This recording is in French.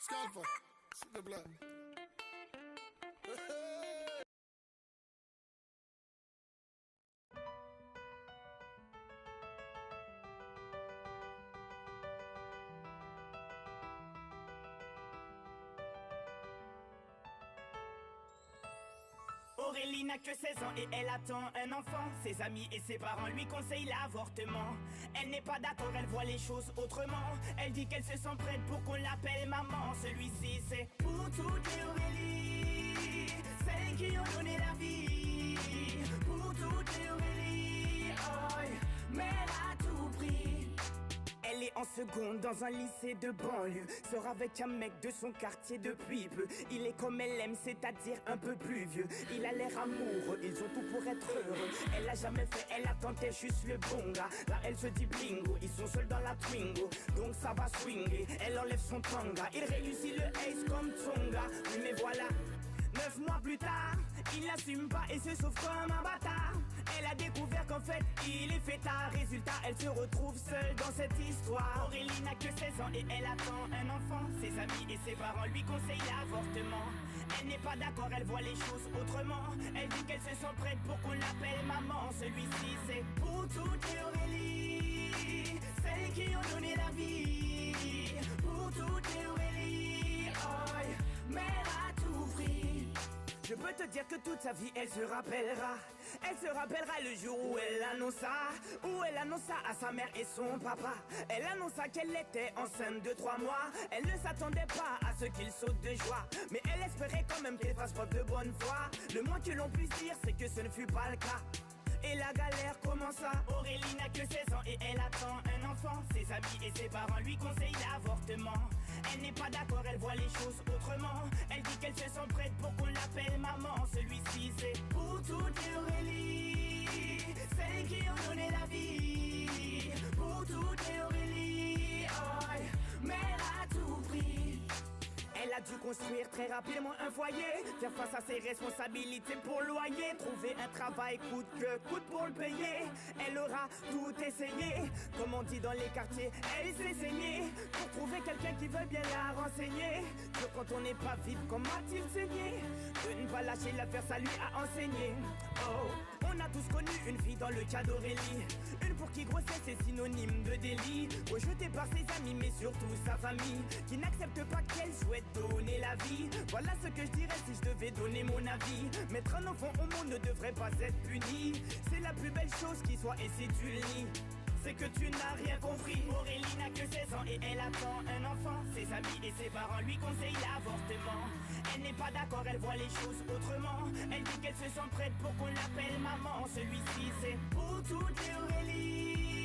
Scalfa, s'il te plaît. Aurélie n'a que 16 ans et elle attend un enfant. Ses amis et ses parents lui conseillent l'avortement. Elle n'est pas d'accord, elle voit les choses autrement. Elle dit qu'elle se sent prête pour qu'on l'appelle maman. Celui-ci c'est pour toutes les Aurélie, celles qui ont donné la vie. Pour toutes les Aurélie, oh, mais elle a tout pris. Elle est en seconde dans un lycée de banlieue. Sort avec un mec de son quartier depuis peu. Il est comme elle aime, c'est-à-dire un peu plus vieux. Il a l'air amoureux, ils ont tout pour être heureux. Elle a jamais fait, elle attendait juste le bon gars. Là elle se dit bingo, ils sont seuls dans la Twingo. Donc ça va swinger, elle enlève son tanga. Il réussit le ace comme Tonga. Oui mais voilà, 9 mois plus tard, il n'assume pas et se sauve comme un bâtard. Elle a découvert qu'en fait, il est fêtard. Résultat, elle se retrouve seule dans cette histoire. Aurélie n'a que 16 ans et elle attend un enfant. Ses amis et ses parents lui conseillent l'avortement. Elle n'est pas d'accord, elle voit les choses autrement. Elle dit qu'elle se sent prête pour qu'on l'appelle maman. Celui-ci c'est pour toutes les Aurélie, celles qui ont donné la vie. Pour toutes les Aurélie, oh, mais elle a tout pris. Je peux te dire que toute sa vie elle se rappellera. Elle se rappellera le jour où elle annonça à sa mère et son papa. Elle annonça qu'elle était enceinte de 3 mois. Elle ne s'attendait pas à ce qu'il saute de joie, mais elle espérait quand même qu'elle fasse preuve de bonne foi. Le moins que l'on puisse dire c'est que ce ne fut pas le cas. Et la galère commença. Aurélie n'a que 16 ans et elle attend un enfant. Ses amis et ses parents lui conseillent l'avortement. Elle n'est pas d'accord, elle voit les choses autrement. Elle dit qu'elle se sent prête pour qu'on l'appelle maman. Celui-ci c'est pour toutes les Aurélie, celles qui ont donné la vie. Pour toutes les Aurélie, oh, mais elle a tout pris. Elle a dû construire très rapidement un foyer, faire face à ses responsabilités pour le loyer, trouver un travail coûte que coûte pour le payer. Elle aura tout essayé, comme on dit dans les quartiers, elle s'est saignée pour trouver quelqu'un qui veut bien la renseigner. Que quand on n'est pas vite, comment a-t-il saigné? De ne pas lâcher l'affaire, ça lui a enseigné. Oh, on a tous connu une fille dans le cas d'Aurélie, une pour qui grossesse est synonyme de délit, rejetée par ses amis mais surtout sa famille, qui n'accepte pas qu'elle souhaite donner la vie. Voilà ce que je dirais si je devais donner mon avis. Mettre un enfant au monde ne devrait pas être puni. C'est la plus belle chose qui soit et si tu le nies, c'est que tu n'as rien compris. Aurélie n'a que 16 ans et elle attend un enfant. Ses amis et ses parents lui conseillent l'avortement. Elle n'est pas d'accord, elle voit les choses autrement. Elle dit qu'elle se sent prête pour qu'on l'appelle maman. Celui-ci c'est pour toutes les Aurélie,